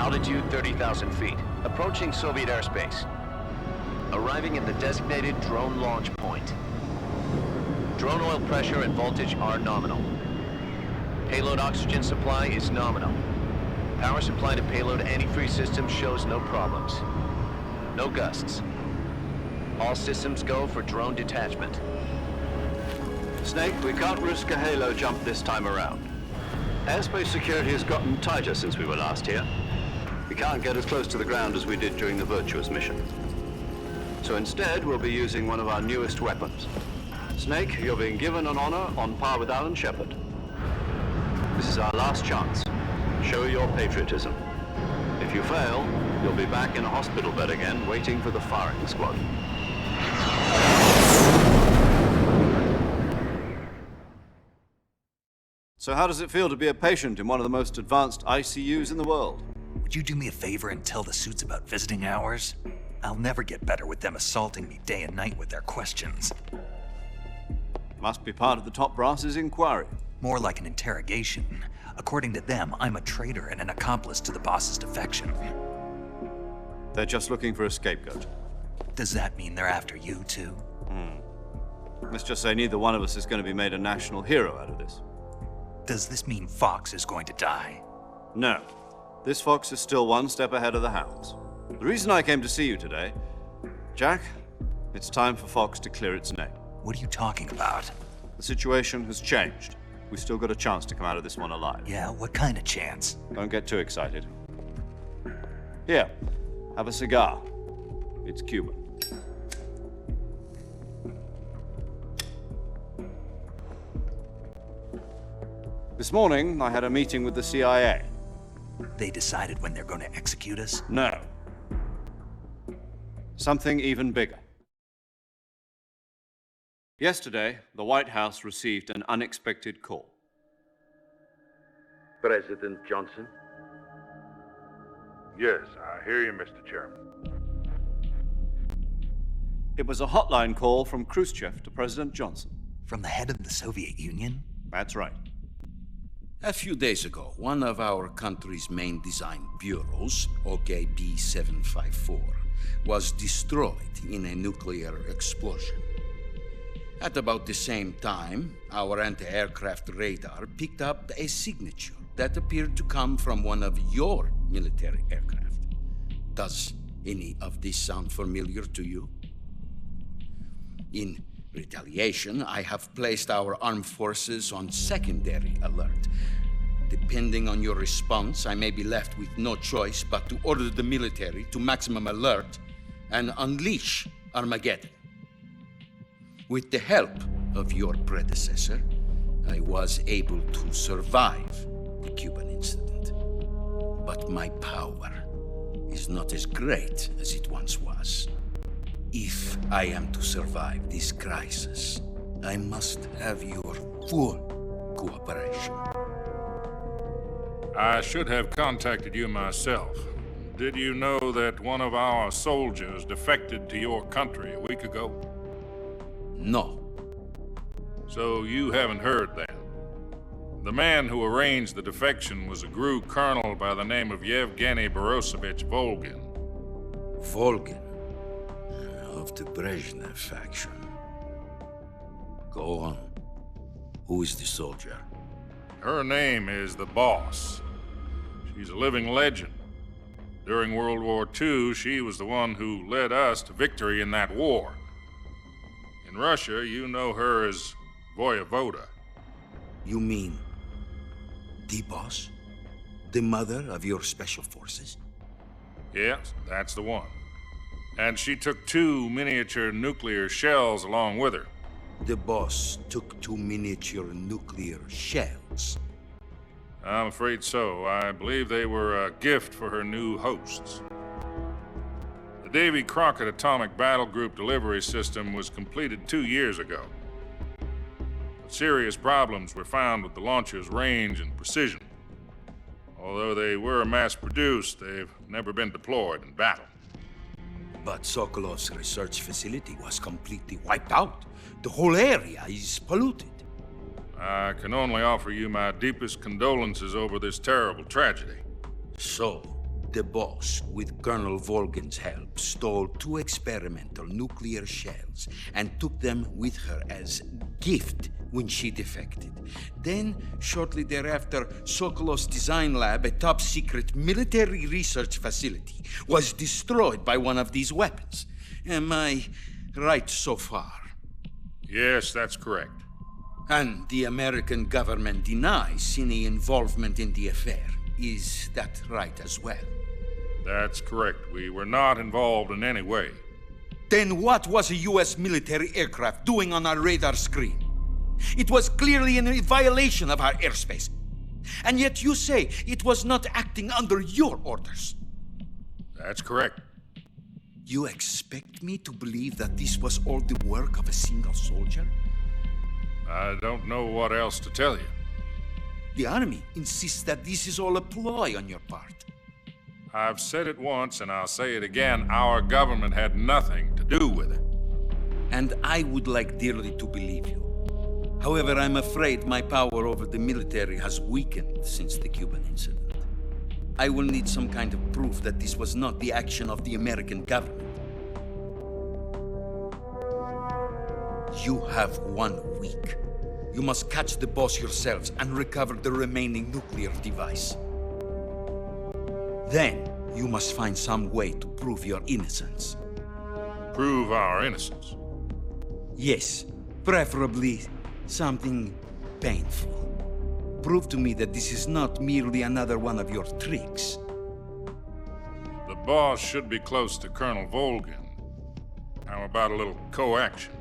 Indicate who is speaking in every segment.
Speaker 1: Altitude 30,000 feet. Approaching Soviet airspace. Arriving at the designated drone launch point. Drone oil pressure and voltage are nominal. Payload oxygen supply is nominal. Power supply to payload antifreeze system shows no problems. No gusts. All systems go for drone detachment.
Speaker 2: Snake, we can't risk a halo jump this time around. Airspace security has gotten tighter since we were last here. We can't get as close to the ground as we did during the Virtuous mission. So instead, we'll be using one of our newest weapons. Snake, you're being given an honor on par with Alan Shepard. This is our last chance. Show your patriotism. If you fail, you'll be back in a hospital bed again, waiting for the firing squad.
Speaker 3: So how does it feel to be a patient in one of the most advanced ICUs in the world?
Speaker 4: Would you do me a favor and tell the suits about visiting hours? I'll never get better with them assaulting me day and night with their questions.
Speaker 3: Must be part of the top brass's inquiry.
Speaker 4: More like an interrogation. According to them, I'm a traitor and an accomplice to the boss's defection.
Speaker 3: They're just looking for a scapegoat.
Speaker 4: Does that mean they're after you, too?
Speaker 3: Let's just say neither one of us is going to be made a national hero out of this.
Speaker 4: Does this mean Fox is going to die?
Speaker 3: No. This fox is still one step ahead of the hounds. The reason I came to see you today, Jack, it's time for Fox to clear its name.
Speaker 4: What are you talking about?
Speaker 3: The situation has changed. We've still got a chance to come out of this one alive.
Speaker 4: Yeah, what kind of chance?
Speaker 3: Don't get too excited. Here, have a cigar. It's Cuban. This morning, I had a meeting with the CIA.
Speaker 4: They decided when they're going to execute us?
Speaker 3: No. Something even bigger. Yesterday, the White House received an unexpected call.
Speaker 5: President Johnson?
Speaker 6: Yes, I hear you, Mr. Chairman.
Speaker 3: It was a hotline call from Khrushchev to President Johnson.
Speaker 4: From the head of the Soviet Union?
Speaker 3: That's right.
Speaker 5: A few days ago, one of our country's main design bureaus, OKB 754, was destroyed in a nuclear explosion. At about the same time, our anti-aircraft radar picked up a signature that appeared to come from one of your military aircraft. Does any of this sound familiar to you? In retaliation, I have placed our armed forces on secondary alert. Depending on your response, I may be left with no choice but to order the military to maximum alert and unleash Armageddon. With the help of your predecessor, I was able to survive the Cuban incident. But my power is not as great as it once was. If I am to survive this crisis, I must have your full cooperation.
Speaker 6: I should have contacted you myself. Did you know that one of our soldiers defected to your country a week ago?
Speaker 5: No.
Speaker 6: So you haven't heard then. The man who arranged the defection was a GRU colonel by the name of Yevgeny Borosovich Volgin.
Speaker 5: Volgin, of the Brezhnev faction. Go on. Who is the soldier?
Speaker 6: Her name is the Boss. She's a living legend. During World War II, she was the one who led us to victory in that war. In Russia, you know her as Voyevoda.
Speaker 5: You mean the boss? The mother of your special forces?
Speaker 6: Yes, that's the one. And she took 2 miniature nuclear shells along with her.
Speaker 5: The boss took 2 miniature nuclear shells.
Speaker 6: I'm afraid so. I believe they were a gift for her new hosts. The Davy Crockett Atomic Battle Group delivery system was completed 2 years ago. But serious problems were found with the launcher's range and precision. Although they were mass-produced, they've never been deployed in battle.
Speaker 5: But Sokolov's research facility was completely wiped out. The whole area is polluted.
Speaker 6: I can only offer you my deepest condolences over this terrible tragedy.
Speaker 5: So, The boss, with Colonel Volgin's help, stole 2 experimental nuclear shells and took them with her as gift when she defected. Then, shortly thereafter, Sokolov's design lab, a top-secret military research facility, was destroyed by one of these weapons. Am I right so far?
Speaker 6: Yes, that's correct.
Speaker 5: And the American government denies any involvement in the affair. Is that right as well?
Speaker 6: That's correct. We were not involved in any way.
Speaker 5: Then what was a U.S. military aircraft doing on our radar screen? It was clearly in violation of our airspace. And yet you say it was not acting under your orders.
Speaker 6: That's correct.
Speaker 5: You expect me to believe that this was all the work of a single soldier?
Speaker 6: I don't know what else to tell you.
Speaker 5: The army insists that this is all a ploy on your part.
Speaker 6: I've said it once and I'll say it again. Our government had nothing to do with it.
Speaker 5: And I would like dearly to believe you. However, I'm afraid my power over the military has weakened since the Cuban incident. I will need some kind of proof that this was not the action of the American government. You have 1 week. You must catch the boss yourselves and recover the remaining nuclear device. Then, you must find some way to prove your innocence.
Speaker 6: Prove our innocence.
Speaker 5: Yes, preferably something painful. Prove to me that this is not merely another one of your tricks.
Speaker 6: The boss should be close to Colonel Volgin. How about a little co-action?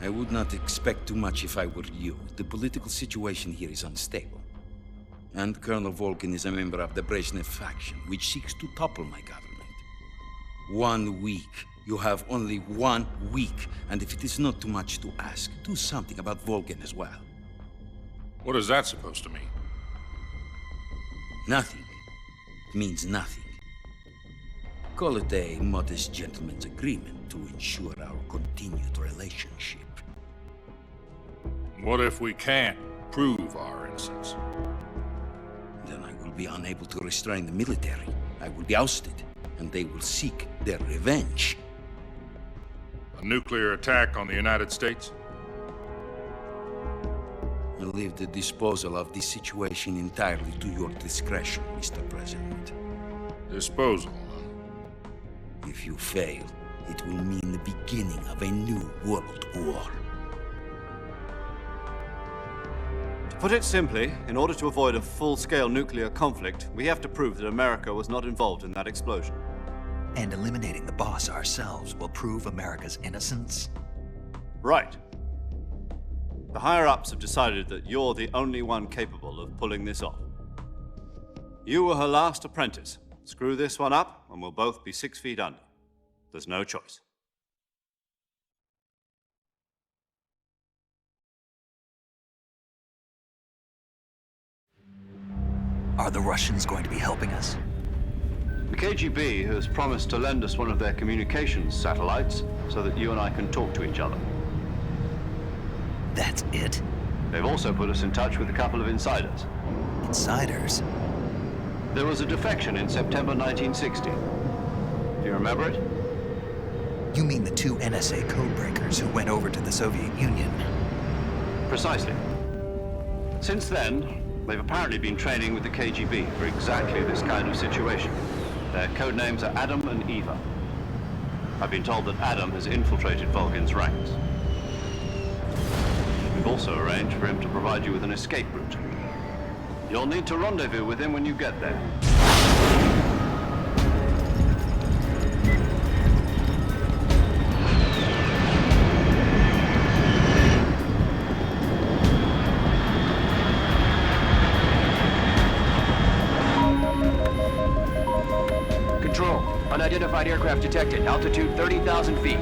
Speaker 5: I would not expect too much if I were you. The political situation here is unstable. And Colonel Volgin is a member of the Brezhnev faction, which seeks to topple my government. 1 week. You have only 1 week. And if it is not too much to ask, do something about Volgin as well.
Speaker 6: What is that supposed to mean?
Speaker 5: Nothing. It means nothing. Call it a modest gentleman's agreement to ensure our continued relationship.
Speaker 6: What if we can't prove our innocence?
Speaker 5: Then I will be unable to restrain the military. I will be ousted, and they will seek their revenge.
Speaker 6: A nuclear attack on the United States?
Speaker 5: I leave the disposal of this situation entirely to your discretion, Mr. President.
Speaker 6: Disposal, huh?
Speaker 5: If you fail, it will mean the beginning of a new world war.
Speaker 3: To put it simply, in order to avoid a full-scale nuclear conflict, we have to prove that America was not involved in that explosion.
Speaker 4: And eliminating the boss ourselves will prove America's innocence?
Speaker 3: Right. The higher-ups have decided that you're the only one capable of pulling this off. You were her last apprentice. Screw this one up, and we'll both be 6 feet under. There's no choice.
Speaker 4: Are the Russians going to be helping us?
Speaker 2: The KGB has promised to lend us one of their communications satellites so that you and I can talk to each other.
Speaker 4: That's it?
Speaker 2: They've also put us in touch with a couple of insiders.
Speaker 4: Insiders?
Speaker 2: There was a defection in September 1960. Do you remember it?
Speaker 4: You mean the 2 NSA codebreakers who went over to the Soviet Union?
Speaker 2: Precisely. Since then, they've apparently been training with the KGB for exactly this kind of situation. Their code names are Adam and Eva. I've been told that Adam has infiltrated Volgin's ranks. We've also arranged for him to provide you with an escape route. You'll need to rendezvous with him when you get there.
Speaker 1: Control. Unidentified aircraft detected. Altitude 30,000 feet.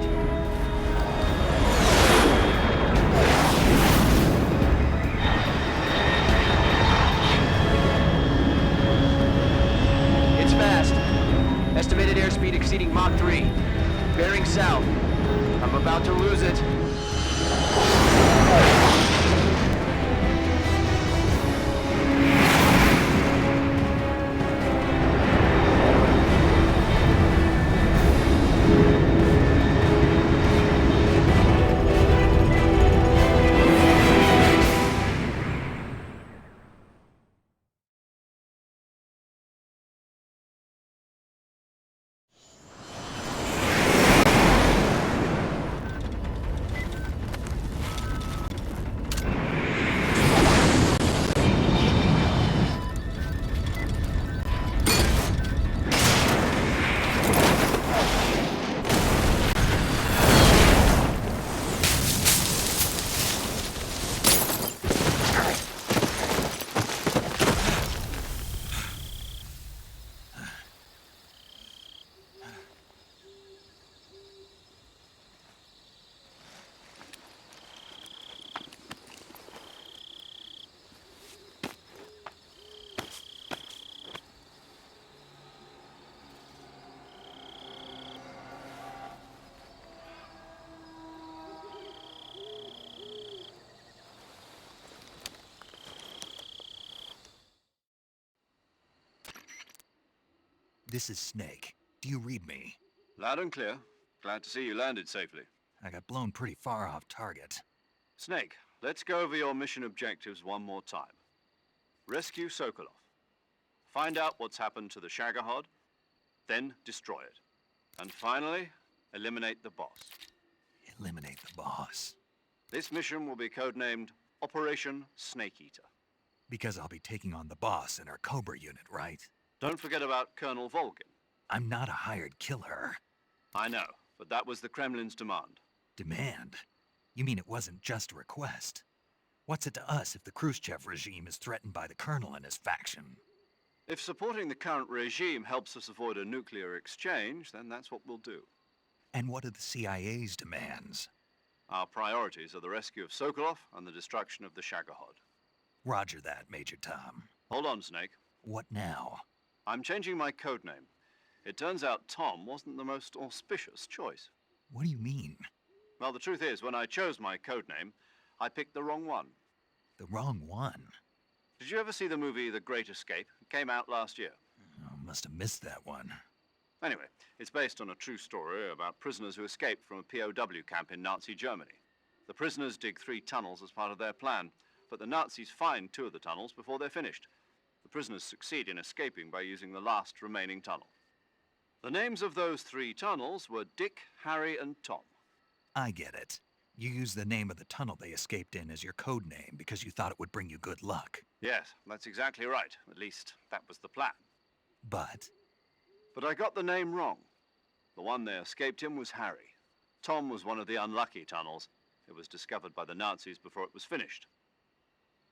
Speaker 1: It's fast. Estimated airspeed exceeding Mach 3. Bearing south. I'm about to lose it.
Speaker 4: This is Snake. Do you read me?
Speaker 3: Loud and clear. Glad to see you landed safely.
Speaker 4: I got blown pretty far off target.
Speaker 3: Snake, let's go over your mission objectives one more time. Rescue Sokolov. Find out what's happened to the Shagohod, then destroy it. And finally, eliminate the boss.
Speaker 4: Eliminate the boss.
Speaker 3: This mission will be codenamed Operation Snake Eater.
Speaker 4: Because I'll be taking on the boss in our Cobra unit, right?
Speaker 3: Don't forget about Colonel Volgin.
Speaker 4: I'm not a hired killer.
Speaker 3: I know, but that was the Kremlin's demand.
Speaker 4: Demand? You mean it wasn't just a request? What's it to us if the Khrushchev regime is threatened by the Colonel and his faction?
Speaker 3: If supporting the current regime helps us avoid a nuclear exchange, then that's what we'll do.
Speaker 4: And what are the CIA's demands?
Speaker 3: Our priorities are the rescue of Sokolov and the destruction of the Shagohod.
Speaker 4: Roger that, Major Tom.
Speaker 3: Hold on, Snake.
Speaker 4: What now?
Speaker 3: I'm changing my codename. It turns out Tom wasn't the most auspicious choice.
Speaker 4: What do you mean?
Speaker 3: Well, the truth is, when I chose my codename, I picked the wrong one.
Speaker 4: The wrong one?
Speaker 3: Did you ever see the movie The Great Escape? It came out last year.
Speaker 4: Oh, must have missed that one.
Speaker 3: Anyway, it's based on a true story about prisoners who escaped from a POW camp in Nazi Germany. The prisoners dig 3 tunnels as part of their plan, but the Nazis find 2 of the tunnels before they're finished. The prisoners succeed in escaping by using the last remaining tunnel. The names of those 3 tunnels were Dick, Harry, and Tom.
Speaker 4: I get it. You used the name of the tunnel they escaped in as your code name because you thought it would bring you good luck.
Speaker 3: Yes, that's exactly right. At least, that was the plan.
Speaker 4: But
Speaker 3: I got the name wrong. The one they escaped in was Harry. Tom was one of the unlucky tunnels. It was discovered by the Nazis before it was finished.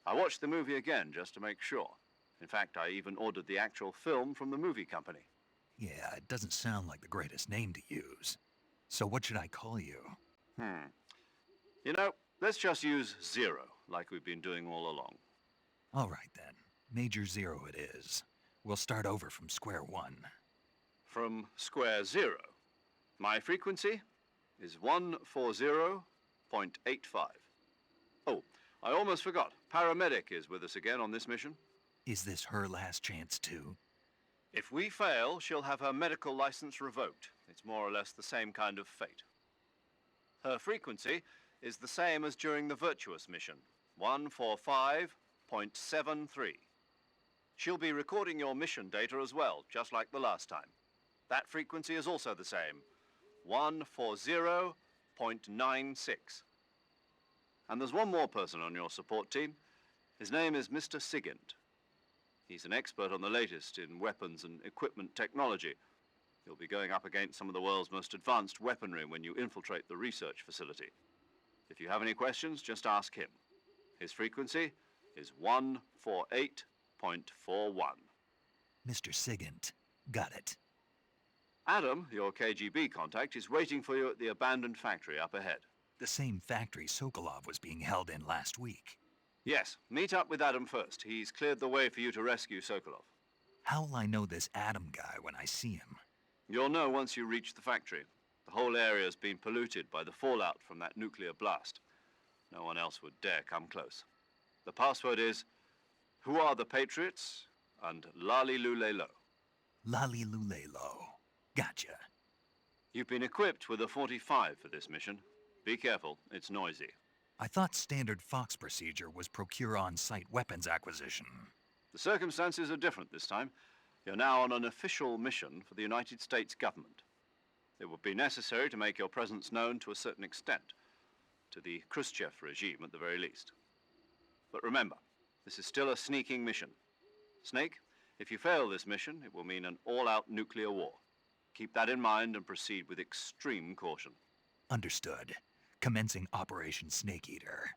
Speaker 3: I watched the movie again just to make sure. In fact, I even ordered the actual film from the movie company.
Speaker 4: yeah, it doesn't sound like the greatest name to use. So what should I call you?
Speaker 3: You know, let's just use Zero, like we've been doing all along.
Speaker 4: All right then. Major Zero it is. We'll start over from square one.
Speaker 3: From square 0. My frequency is 140.85. Oh, I almost forgot. Paramedic is with us again on this mission.
Speaker 4: Is this her last chance too?
Speaker 3: If we fail, she'll have her medical license revoked. It's more or less the same kind of fate. Her frequency is the same as during the Virtuous mission, 145.73. She'll be recording your mission data as well, just like the last time. That frequency is also the same, 140.96. And there's one more person on your support team. His name is Mr. Sigint. He's an expert on the latest in weapons and equipment technology. You'll be going up against some of the world's most advanced weaponry when you infiltrate the research facility. If you have any questions, just ask him. His frequency is 148.41.
Speaker 4: Mr. Sigint. Got it.
Speaker 3: Adam, your KGB contact, is waiting for you at the abandoned factory up ahead.
Speaker 4: The same factory Sokolov was being held in last week.
Speaker 3: Yes, meet up with Adam first. He's cleared the way for you to rescue Sokolov.
Speaker 4: How will I know this Adam guy when I see him?
Speaker 3: You'll know once you reach the factory. The whole area's been polluted by the fallout from that nuclear blast. No one else would dare come close. The password is, "Who are the Patriots?" and Lali Lule Lo.
Speaker 4: Lali Lulelo. Gotcha.
Speaker 3: You've been equipped with a 45 for this mission. Be careful, it's noisy.
Speaker 4: I thought standard Fox procedure was procure on-site weapons acquisition.
Speaker 3: The circumstances are different this time. You're now on an official mission for the United States government. It would be necessary to make your presence known to a certain extent, to the Khrushchev regime at the very least. But remember, this is still a sneaking mission. Snake, if you fail this mission, it will mean an all-out nuclear war. Keep that in mind and proceed with extreme caution.
Speaker 4: Understood. Commencing Operation Snake Eater.